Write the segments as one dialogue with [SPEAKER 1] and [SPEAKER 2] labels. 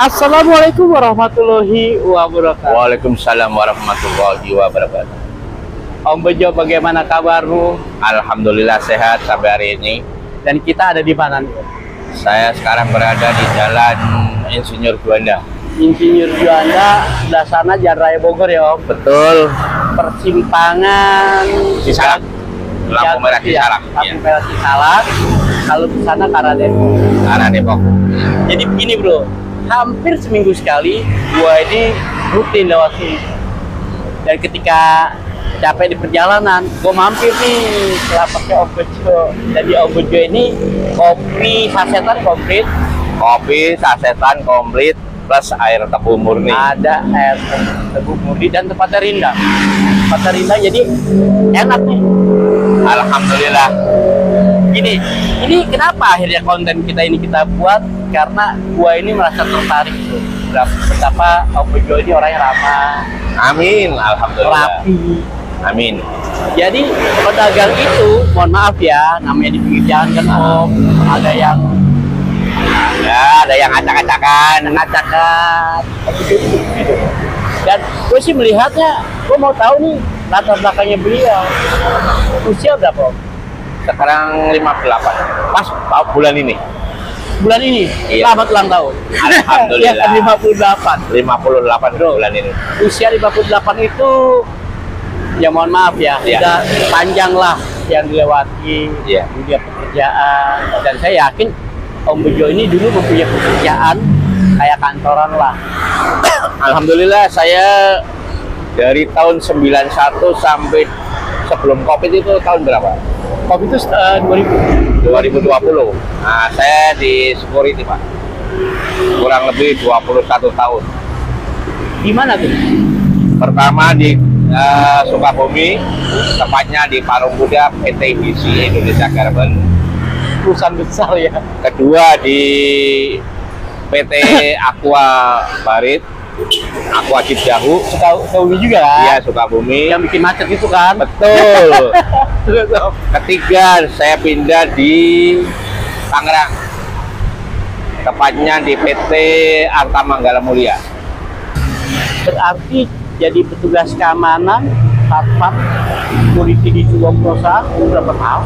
[SPEAKER 1] Assalamualaikum warahmatullahi wabarakatuh.
[SPEAKER 2] Waalaikumsalam warahmatullahi wabarakatuh.
[SPEAKER 1] Om Bejo, bagaimana kabarmu?
[SPEAKER 2] Alhamdulillah sehat sampai hari ini.
[SPEAKER 1] Dan kita ada di mana nih?
[SPEAKER 2] Saya sekarang berada di Jalan Insinyur Juanda.
[SPEAKER 1] Insinyur Juanda, sebelah sana Jalan Raya Bogor ya Om.
[SPEAKER 2] Betul.
[SPEAKER 1] Persimpangan
[SPEAKER 2] Cisalak. Lampu merah Cisalak.
[SPEAKER 1] Lampu merah Cisalak. Kalau di sana Karena Depok.
[SPEAKER 2] Karena Depok.
[SPEAKER 1] Jadi begini bro, hampir seminggu sekali gua ini rutin lewat sini. Dan ketika capek di perjalanan, gua mampir nih ke lapaknya Om Bejo. Dan di Om Bejo ini kopi sasetan komplit.
[SPEAKER 2] Kopi sasetan komplit plus air tebu murni.
[SPEAKER 1] Ada air tebu murni dan tempatnya rindang. Tempatnya rindang jadi enak nih.
[SPEAKER 2] Alhamdulillah.
[SPEAKER 1] Ini kenapa akhirnya konten kita ini kita buat? Karena gua ini merasa tertarik tuh. Betapa Om Bejo ini orangnya ramah.
[SPEAKER 2] Amin. Alhamdulillah.
[SPEAKER 1] Rapi.
[SPEAKER 2] Amin.
[SPEAKER 1] Jadi pedagang itu, mohon maaf ya, namanya di pinggir jalan kan Om, ada yang
[SPEAKER 2] acak-acakan.
[SPEAKER 1] gitu. Dan gue sih melihatnya, gue mau tahu nih latar belakangnya beliau. Usia berapa Om?
[SPEAKER 2] Sekarang 58. Pas bulan ini.
[SPEAKER 1] Bulan ini?
[SPEAKER 2] Iya.
[SPEAKER 1] Selamat ulang tahun.
[SPEAKER 2] Alhamdulillah.
[SPEAKER 1] Iya, 58.
[SPEAKER 2] 58
[SPEAKER 1] Bro,
[SPEAKER 2] bulan ini.
[SPEAKER 1] usia 58 itu, ya mohon maaf ya,
[SPEAKER 2] Iya.
[SPEAKER 1] sudah panjang lah yang dilewati,
[SPEAKER 2] Iya.
[SPEAKER 1] dunia pekerjaan. Dan saya yakin Om Bejo ini dulu mempunyai pekerjaan kayak kantoran lah.
[SPEAKER 2] Alhamdulillah saya dari tahun 91 sampai sebelum Covid itu tahun berapa?
[SPEAKER 1] Covid itu
[SPEAKER 2] 2020. Nah, saya di security, Pak. Kurang lebih 21 tahun.
[SPEAKER 1] Di mana tuh?
[SPEAKER 2] Pertama di Sukabumi, tepatnya di Parung Kuda PT BC Indonesia Garment.
[SPEAKER 1] Perusahaan besar ya.
[SPEAKER 2] Kedua di PT Aqua Barit, Aqua Cidahu.
[SPEAKER 1] Sukabumi juga kan?
[SPEAKER 2] Iya, Sukabumi.
[SPEAKER 1] Yang bikin macet itu kan?
[SPEAKER 2] Betul. Ketiga, saya pindah di Tangerang, tepatnya di PT Arta Manggala Mulia.
[SPEAKER 1] Berarti jadi petugas keamanan, satpam, polisi di sebuah perusahaan berapa tahun?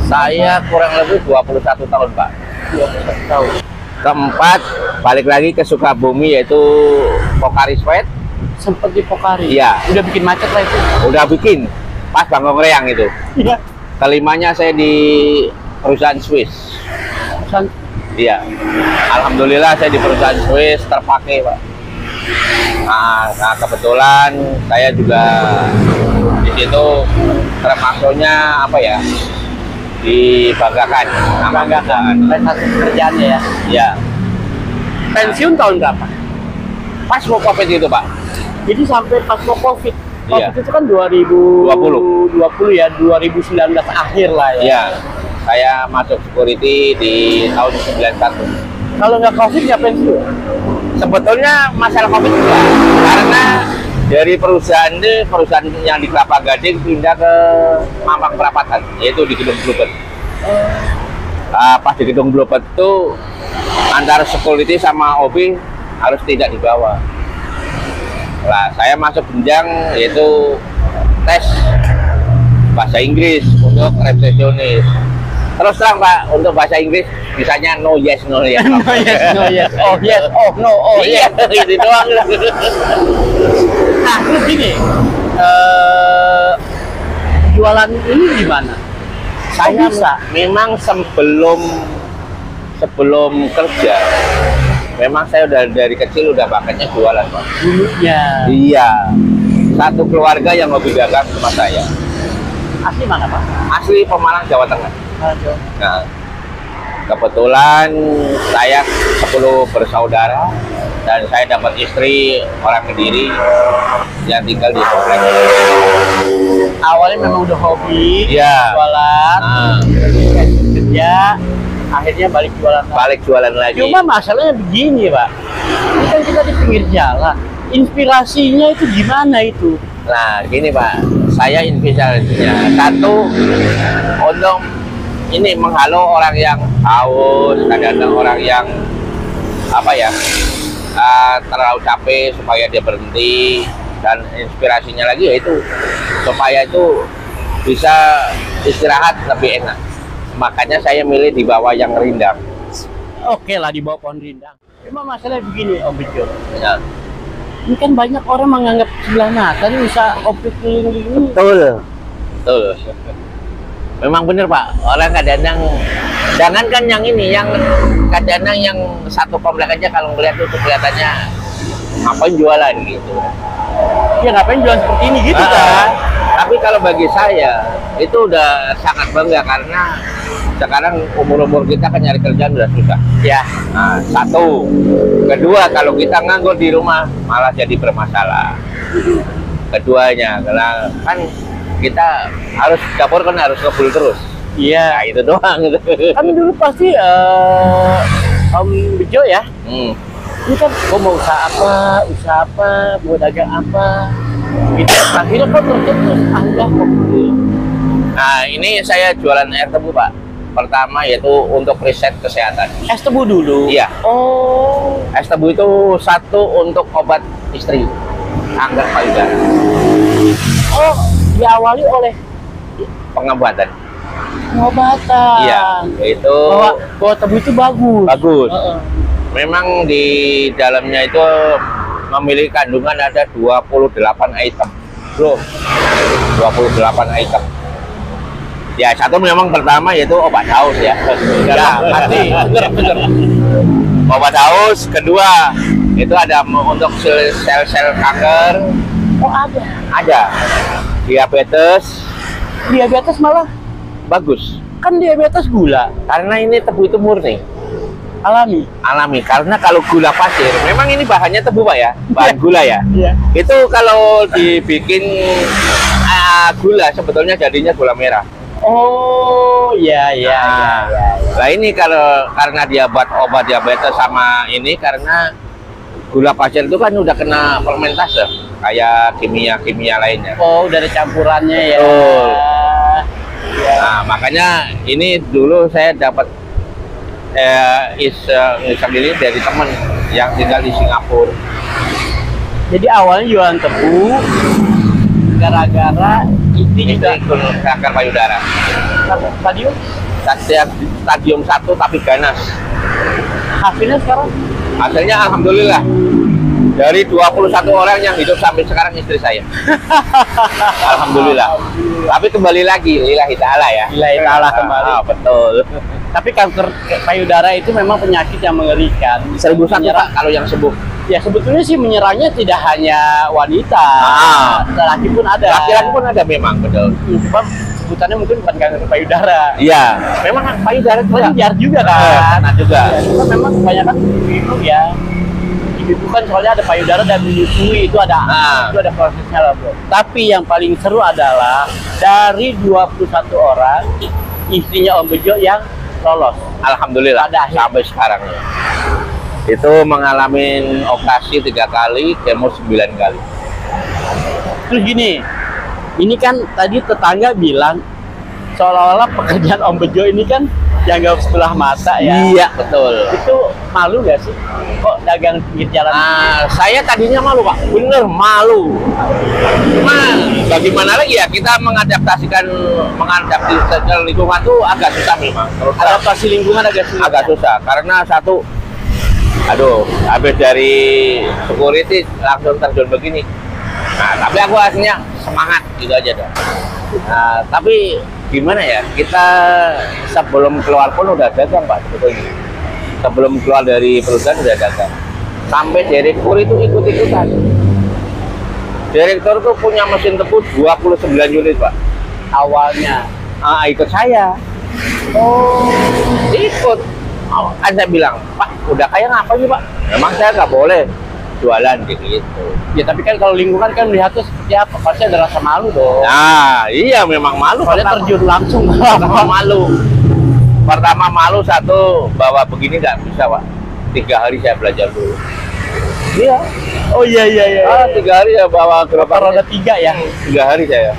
[SPEAKER 2] Saya kurang lebih 21 tahun, Pak.
[SPEAKER 1] 21 tahun.
[SPEAKER 2] Keempat, balik lagi ke Sukabumi, yaitu Pokari Sweat.
[SPEAKER 1] Sempet di Pokari?
[SPEAKER 2] Iya.
[SPEAKER 1] Udah bikin macet lah itu?
[SPEAKER 2] Udah bikin, pas Bangkong Reang itu.
[SPEAKER 1] Iya.
[SPEAKER 2] Kelimanya saya di perusahaan Swiss. Iya. Alhamdulillah saya di perusahaan Swiss terpakai, Pak. Nah, kebetulan saya juga di situ termasuknya apa ya? Dibanggakan.
[SPEAKER 1] Prestasi pekerjaannya ya?
[SPEAKER 2] Ya.
[SPEAKER 1] Pensiun tahun berapa?
[SPEAKER 2] Pas mau Covid itu, Pak.
[SPEAKER 1] Jadi sampai pas mau Covid.
[SPEAKER 2] Iya.
[SPEAKER 1] Covid itu kan 2020 ya, 2019 akhir lah ya.
[SPEAKER 2] Iya. Saya masuk security di tahun 91.
[SPEAKER 1] Kalau nggak Covid nggak pensiun?
[SPEAKER 2] Sebetulnya masalah Covid juga. Karena dari perusahaan yang di Kelapa Gading pindah ke Mampang Perapatan, yaitu di Gedung Blubet. Pas di Gedung Blubet itu antara security sama OB harus tidak dibawa. Nah, saya masuk jenjang yaitu tes bahasa Inggris untuk resepsionis. Terus terang Pak, untuk bahasa Inggris bisanya no yes no yes.
[SPEAKER 1] No yes, no yes, oh yes, oh no, oh yes.
[SPEAKER 2] Itu doang.
[SPEAKER 1] Nah, terus gini, jualan ini gimana?
[SPEAKER 2] Saya
[SPEAKER 1] bisa?
[SPEAKER 2] memang sebelum kerja, memang saya udah dari kecil udah bakatnya jualan, Pak.
[SPEAKER 1] Dulunya.
[SPEAKER 2] Iya, satu keluarga yang hobi dagang sama saya.
[SPEAKER 1] Asli mana Pak?
[SPEAKER 2] Asli Pemalang, Jawa Tengah.
[SPEAKER 1] Aduh.
[SPEAKER 2] Nah, kebetulan saya 10 bersaudara dan saya dapat istri orang Kediri yang tinggal di komplek.
[SPEAKER 1] Awalnya memang udah hobi,
[SPEAKER 2] Iya.
[SPEAKER 1] jualan, kerja, akhirnya balik jualan.
[SPEAKER 2] Balik jualan lagi.
[SPEAKER 1] Cuma masalahnya begini Pak, ini kan kita di pinggir jalan, inspirasinya itu gimana itu?
[SPEAKER 2] Nah, gini Pak, saya investasinya satu untuk ini menghalau orang yang haus, kadang-kadang orang yang apa ya terlalu capek supaya dia berhenti, dan inspirasinya lagi yaitu supaya itu bisa istirahat lebih enak. Makanya saya milih di bawah yang rindang.
[SPEAKER 1] Oke lah, di bawah pohon rindang. Cuma masalahnya begini Om Bejo,
[SPEAKER 2] Ya.
[SPEAKER 1] ini kan banyak orang menganggap sebelah mata ini bisa komplit keliling ini.
[SPEAKER 2] Betul. Betul. Memang benar Pak, orang kadang-kadang jangankan yang ini, yang kadang-kadang yang satu komplek aja kalau ngeliat itu kelihatannya ngapain jualan gitu.
[SPEAKER 1] Ya ngapain jualan seperti ini gitu kan?
[SPEAKER 2] Tapi kalau bagi saya itu udah sangat bangga karena sekarang umur kita kan nyari kerjaan udah susah.
[SPEAKER 1] Ya.
[SPEAKER 2] Nah, satu, kedua kalau kita nganggur di rumah malah jadi bermasalah. Keduanya, karena kan kita harus dapur kan harus ngebul terus.
[SPEAKER 1] Iya.
[SPEAKER 2] Nah, itu doang.
[SPEAKER 1] Kan dulu pasti Om Bejo ya. Ini kan mau usaha apa, mau dagang apa. Gitu. Akhirnya kan terus ada kopi.
[SPEAKER 2] Nah, ini saya jualan air tebu Pak. Pertama yaitu untuk riset kesehatan.
[SPEAKER 1] Es tebu dulu.
[SPEAKER 2] Iya.
[SPEAKER 1] Oh.
[SPEAKER 2] Es tebu itu satu untuk obat istri, kanker payudara.
[SPEAKER 1] Oh, diawali oleh
[SPEAKER 2] Pengobatan.
[SPEAKER 1] pengobatan.
[SPEAKER 2] Iya, itu
[SPEAKER 1] bahwa tebu itu bagus.
[SPEAKER 2] bagus. Memang di dalamnya itu memiliki kandungan ada 28 item. Bro, 28 item. Ya, satu memang pertama yaitu obat haus ya. Ya, pasti. Bener. Obat haus, kedua itu ada untuk sel-sel kanker.
[SPEAKER 1] Oh ada.
[SPEAKER 2] Ada. Diabetes
[SPEAKER 1] Malah
[SPEAKER 2] bagus.
[SPEAKER 1] kan diabetes gula
[SPEAKER 2] Karena ini tebu itu murni.
[SPEAKER 1] alami.
[SPEAKER 2] Karena kalau gula pasir, memang ini bahannya tebu Pak ya, bahan gula ya.
[SPEAKER 1] Iya.
[SPEAKER 2] Itu kalau dibikin gula sebetulnya jadinya gula merah.
[SPEAKER 1] Oh iya.
[SPEAKER 2] Nah ini karena dia buat obat diabetes sama ini karena gula pasir itu kan udah kena fermentase kayak kimia lainnya.
[SPEAKER 1] Oh udah ada campurannya ya.
[SPEAKER 2] Betul.
[SPEAKER 1] Ya.
[SPEAKER 2] Nah makanya ini dulu saya dapat ini dari teman yang tinggal di Singapura.
[SPEAKER 1] Jadi awalnya jualan tebu gara-gara ini juga
[SPEAKER 2] Kanker payudara.
[SPEAKER 1] stadium.
[SPEAKER 2] Stadium 1 tapi ganas.
[SPEAKER 1] Hasilnya sekarang
[SPEAKER 2] Hasilnya alhamdulillah. Dari 21 orang yang hidup sampai sekarang istri saya. Alhamdulillah. Tapi kembali lagi lillahi ta'ala ya.
[SPEAKER 1] Lillahi ta'ala kembali.
[SPEAKER 2] Betul.
[SPEAKER 1] Tapi kanker payudara itu memang penyakit yang mengerikan.
[SPEAKER 2] 1001 Pak kalau yang sembuh.
[SPEAKER 1] Ya sebetulnya sih menyerangnya tidak hanya wanita, laki pun ada.
[SPEAKER 2] Laki-laki pun ada memang, betul.
[SPEAKER 1] Cuma sebutannya mungkin bukan kanker payudara.
[SPEAKER 2] Iya, memang payudara itu
[SPEAKER 1] Wajar juga kan.
[SPEAKER 2] Nah juga.
[SPEAKER 1] Cuma memang kebanyakan ibu ya. Ibu kan soalnya ada payudara dan menyusui itu ada prosesnya lah bro. Tapi yang paling seru adalah dari 21 orang istrinya Om Bejo yang lolos.
[SPEAKER 2] Alhamdulillah sampai sekarang ya. Itu mengalami operasi 3 kali, kemo 9 kali.
[SPEAKER 1] Terus gini, ini kan tadi tetangga bilang seolah-olah pekerjaan Om Bejo ini kan dianggap sebelah mata ya.
[SPEAKER 2] Iya, betul.
[SPEAKER 1] Itu malu gak sih? Kok dagang pinggir jalan?
[SPEAKER 2] Saya tadinya malu Pak, bener malu. Cuma bagaimana lagi ya, kita mengadaptasi lingkungan itu agak susah memang.
[SPEAKER 1] Adaptasi lingkungan agak
[SPEAKER 2] susah, karena satu, habis dari security langsung terjun begini. Nah, tapi aku aslinya semangat gitu aja dong. Nah, tapi gimana ya, kita sebelum keluar pun udah dagang Pak sebetulnya. Sebelum keluar dari perusahaan udah dagang. Sampai direktur itu ikut-ikutan. Direktur tuh punya mesin tebu 29 unit Pak.
[SPEAKER 1] Awalnya
[SPEAKER 2] ikut saya.
[SPEAKER 1] Oh,
[SPEAKER 2] ikut. Kan saya bilang, Pak, udah kaya ngapain Pak? Memang saya nggak boleh jualan gitu.
[SPEAKER 1] Ya tapi kan kalau lingkungan kan melihatnya seperti apa? Pasti ada rasa malu dong.
[SPEAKER 2] Nah, iya memang malu.
[SPEAKER 1] Soalnya terjun langsung
[SPEAKER 2] malu. Pertama malu, satu bawa begini nggak bisa Pak. 3 hari saya belajar dulu. Iya.
[SPEAKER 1] Oh iya.
[SPEAKER 2] 3 hari ya bawa gerobak
[SPEAKER 1] roda 3 ya.
[SPEAKER 2] 3 hari saya.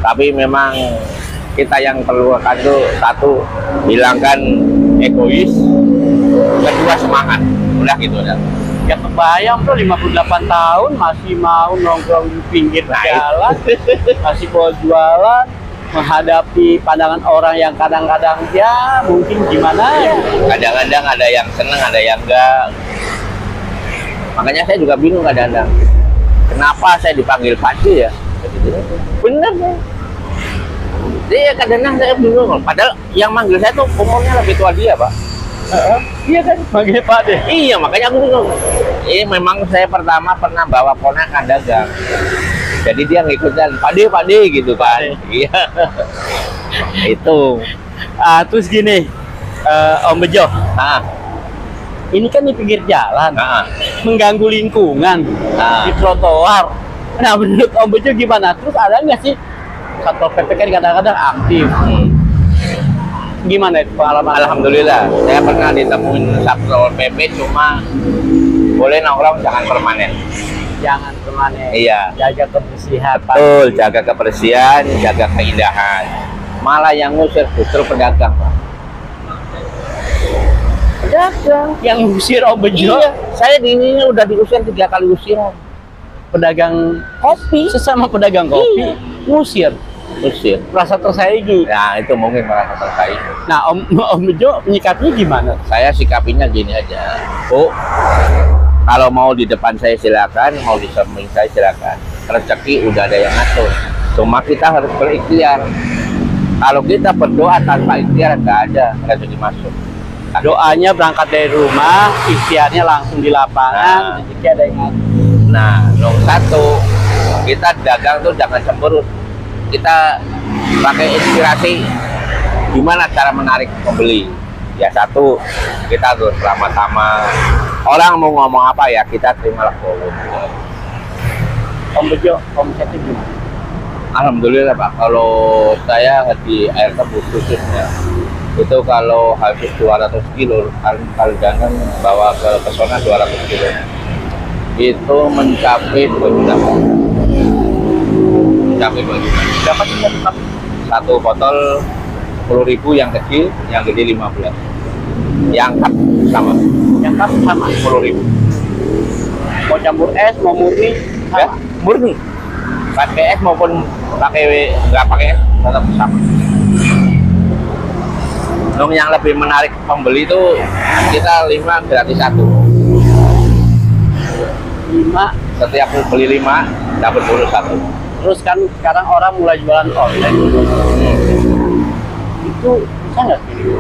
[SPEAKER 2] Tapi memang kita yang perlu lakukan itu satu, hilangkan egois. kedua semangat, udah gitu udah.
[SPEAKER 1] Ya kebayang bro, 58 tahun masih mau nongkrong di pinggir jalan, masih mau jualan, menghadapi pandangan orang yang kadang-kadang ya mungkin gimana ya.
[SPEAKER 2] Kadang-kadang ada yang seneng, ada yang enggak. Makanya saya juga bingung kadang-kadang. Kenapa saya dipanggil Pakcik ya? Bener ya. Dia kadang-kadang saya bingung. Padahal yang manggil saya tuh umurnya lebih tua dia, Pak.
[SPEAKER 1] Iya kan, manggil Pak deh.
[SPEAKER 2] Iya, makanya aku bingung. Memang saya pertama pernah bawa ponakan dagang. Jadi dia ngikutin Pak D gitu kan. Iya. Itu.
[SPEAKER 1] Terus gini, Om Bejo. Ini kan di pinggir jalan, mengganggu lingkungan, di trotoar. Nah, menurut Om Bejo gimana? Terus ada nggak sih Satpol PP kan kadang-kadang aktif? Gimana itu pengalaman?
[SPEAKER 2] Alhamdulillah, saya pernah ditemuin Satpol PP, cuma boleh nongkrong jangan permanen.
[SPEAKER 1] Jangan permanen.
[SPEAKER 2] Iya.
[SPEAKER 1] Jaga kebersihan.
[SPEAKER 2] Betul, jaga kebersihan, jaga keindahan. Malah yang ngusir justru pedagang, Pak.
[SPEAKER 1] Pedagang yang ngusir Om Bejo?
[SPEAKER 2] Iya, saya di ini udah diusir 3 kali usiran.
[SPEAKER 1] Pedagang kopi, sesama pedagang kopi, ngusir.
[SPEAKER 2] Usir.
[SPEAKER 1] Merasa tersaingi.
[SPEAKER 2] Nah, itu mungkin merasa tersaingi.
[SPEAKER 1] Nah, Om Bejo menyikapinya gimana?
[SPEAKER 2] Saya sikapinya gini aja. Oh, kalau mau di depan saya silakan, mau di samping saya silakan. Rezeki udah ada yang ngatur. Cuma kita harus berikhtiar. Kalau kita berdoa tanpa ikhtiar, nggak ada rezeki masuk.
[SPEAKER 1] Doanya berangkat dari rumah, ikhtiarnya langsung di lapangan, rezeki ada yang ngatur.
[SPEAKER 2] Nah, nomor 1, kita dagang tuh jangan cemberut. Kita pakai inspirasi gimana cara menarik pembeli. Ya, 1, kita harus ramah-tamah. Orang mau ngomong apa ya kita terimalah dulu.
[SPEAKER 1] Om Bejo, omsetnya gimana?
[SPEAKER 2] Alhamdulillah Pak, kalau saya di air tebus khususnya itu kalau habis 200 kilo, kalau jangan bawa ke pesona 200 kilo itu mencapai 2 juta. Mencapai 2 juta.
[SPEAKER 1] Berapa sih
[SPEAKER 2] satu botol 10.000 yang kecil, yang gede 15. Yang cup sama.
[SPEAKER 1] Yang cup sama
[SPEAKER 2] 10.000.
[SPEAKER 1] Mau campur es, mau murni,
[SPEAKER 2] Ya, murni. Pakai es maupun nggak pakai es tetap sama. Yang lebih menarik pembeli itu kita 5 gratis 1.
[SPEAKER 1] 5.
[SPEAKER 2] Setiap beli 5 dapat bonus 1.
[SPEAKER 1] Terus kan sekarang orang mulai jualan online. Itu bisa nggak sih?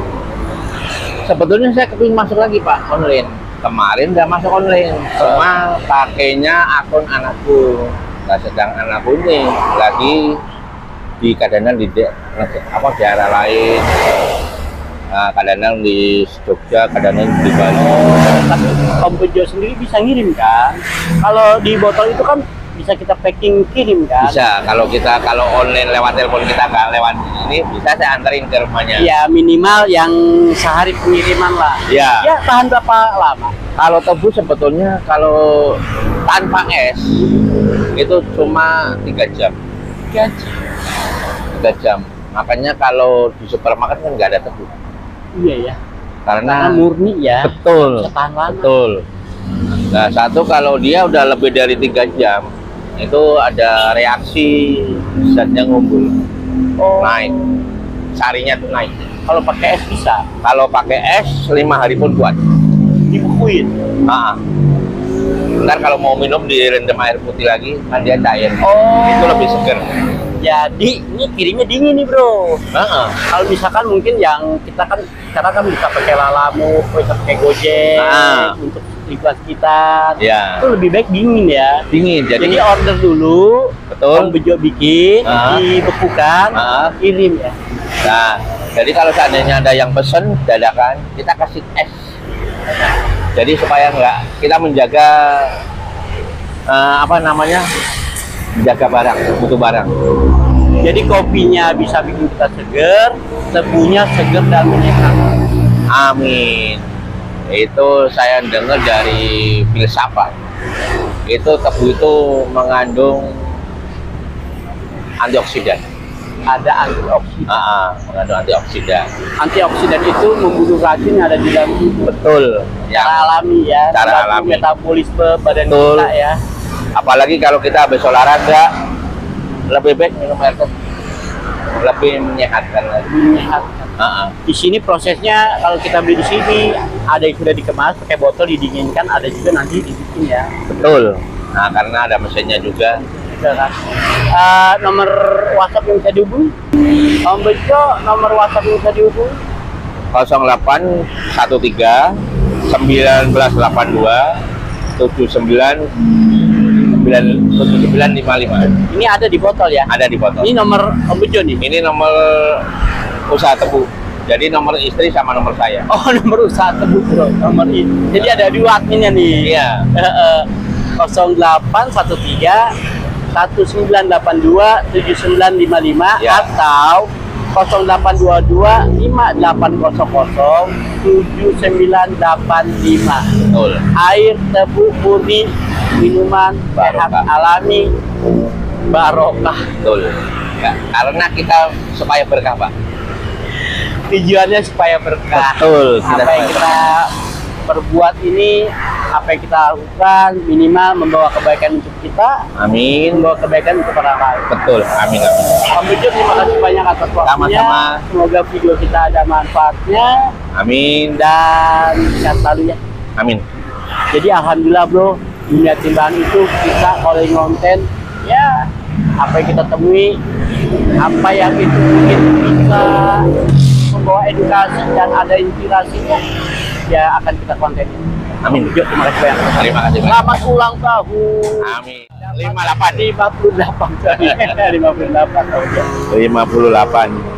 [SPEAKER 2] Sebetulnya saya kepingin masuk lagi Pak online. Kemarin udah masuk online, cuma pakainya akun anakku. Nah, sedang anakku ini lagi di kadang di daerah lain. Nah, kadang di Jogja, kadang di Bali.
[SPEAKER 1] Tapi Om Bejo sendiri bisa ngirim kan? Kalau di botol itu kan bisa kita packing kirim kan?
[SPEAKER 2] Bisa, kalau online lewat telepon kita nggak lewat ini, bisa saya anterin ke rumahnya.
[SPEAKER 1] Ya minimal yang sehari pengiriman lah.
[SPEAKER 2] Ya.
[SPEAKER 1] Ya tahan berapa lama?
[SPEAKER 2] Kalau tebu sebetulnya kalau tanpa es itu cuma 3 jam. 3 jam. Makanya kalau di supermarket kan nggak ada tebu.
[SPEAKER 1] Iya ya.
[SPEAKER 2] Karena
[SPEAKER 1] murni ya.
[SPEAKER 2] Betul.
[SPEAKER 1] Tahan lama.
[SPEAKER 2] Betul. Nah, 1 kalau dia udah lebih dari 3 jam itu ada reaksi zatnya ngumpul. Naik. Sarinya tuh naik.
[SPEAKER 1] Kalau pakai es bisa.
[SPEAKER 2] Kalau pakai es 5 hari pun kuat.
[SPEAKER 1] Dibekuin.
[SPEAKER 2] Ntar kalau mau minum direndam air putih lagi kan dia cair.
[SPEAKER 1] Oh.
[SPEAKER 2] Itu lebih segar.
[SPEAKER 1] Jadi ini kirimnya dingin nih bro. Kalau misalkan mungkin yang kita kan sekarang kan bisa pakai Lalamove, bisa pakai Gojek untuk lingkungan sekitar.
[SPEAKER 2] Ya.
[SPEAKER 1] Itu lebih baik dingin ya.
[SPEAKER 2] Dingin.
[SPEAKER 1] Jadi order dulu.
[SPEAKER 2] Betul.
[SPEAKER 1] Om Bejo bikin, dibekukan, kirim ya.
[SPEAKER 2] Nah, jadi kalau seandainya ada yang pesen dadakan, kita kasih es. Jadi supaya kita menjaga menjaga barang, butuh barang.
[SPEAKER 1] Jadi kopinya bisa bikin kita seger, tebunya seger dan menyehatkan.
[SPEAKER 2] Amin. Itu saya dengar dari filsafat. Itu tebu itu mengandung antioksidan.
[SPEAKER 1] ada antioksidan.
[SPEAKER 2] Mengandung antioksidan.
[SPEAKER 1] Antioksidan itu membunuh racun yang ada di dalam tubuh.
[SPEAKER 2] Betul.
[SPEAKER 1] Secara alami ya.
[SPEAKER 2] Secara
[SPEAKER 1] membantu
[SPEAKER 2] alami.
[SPEAKER 1] metabolisme badan
[SPEAKER 2] Betul.
[SPEAKER 1] kita ya.
[SPEAKER 2] Apalagi kalau kita habis olahraga, lebih baik minum air putih. Lebih menyehatkan lagi.
[SPEAKER 1] Menyehatkan. Di sini prosesnya kalau kita beli di sini ada yang sudah dikemas pakai botol didinginkan, ada juga nanti dibikin ya.
[SPEAKER 2] Betul. Nah, karena ada mesinnya juga.
[SPEAKER 1] Nomor WhatsApp yang bisa dihubungi? Om Bejo, nomor WhatsApp yang bisa dihubungi?
[SPEAKER 2] 0813 1982 7955.
[SPEAKER 1] Ini ada di botol ya?
[SPEAKER 2] Ada di botol.
[SPEAKER 1] Ini nomor Om Bejo nih?
[SPEAKER 2] Ini nomor usaha tebu. Jadi nomor istri sama nomor saya.
[SPEAKER 1] Oh, nomor usaha tebu bro, nomor ini. Jadi ada dua adminnya nih.
[SPEAKER 2] Iya.
[SPEAKER 1] 0813 1982 7955
[SPEAKER 2] Ya.
[SPEAKER 1] atau 0822 5800 7985.
[SPEAKER 2] Betul.
[SPEAKER 1] Air tebu murni, minuman sehat
[SPEAKER 2] Barokah.
[SPEAKER 1] alami, barokah.
[SPEAKER 2] Betul. Ya, karena kita supaya berkah, Pak.
[SPEAKER 1] Tujuannya supaya berkah.
[SPEAKER 2] Betul.
[SPEAKER 1] Apa yang kita perbuat ini, apa yang kita lakukan minimal membawa kebaikan untuk kita,
[SPEAKER 2] Amin.
[SPEAKER 1] membawa kebaikan untuk orang lain.
[SPEAKER 2] Betul. Amin. Amin.
[SPEAKER 1] Om Bejo, terima kasih banyak atas waktunya.
[SPEAKER 2] Sama-sama.
[SPEAKER 1] Semoga video kita ada manfaatnya
[SPEAKER 2] Amin.
[SPEAKER 1] dan sehat selalu ya.
[SPEAKER 2] Amin.
[SPEAKER 1] Jadi alhamdulillah bro, dunia timbangan itu kita kalau konten ya apa yang kita temui, apa yang itu mungkin bisa membawa edukasi dan ada inspirasinya, ya akan kita kontenin.
[SPEAKER 2] Amin.
[SPEAKER 1] Bejo, terima kasih banyak.
[SPEAKER 2] Terima kasih. Pak.
[SPEAKER 1] Selamat ulang tahun.
[SPEAKER 2] Amin. 58.
[SPEAKER 1] 58 58 tahun.
[SPEAKER 2] 58.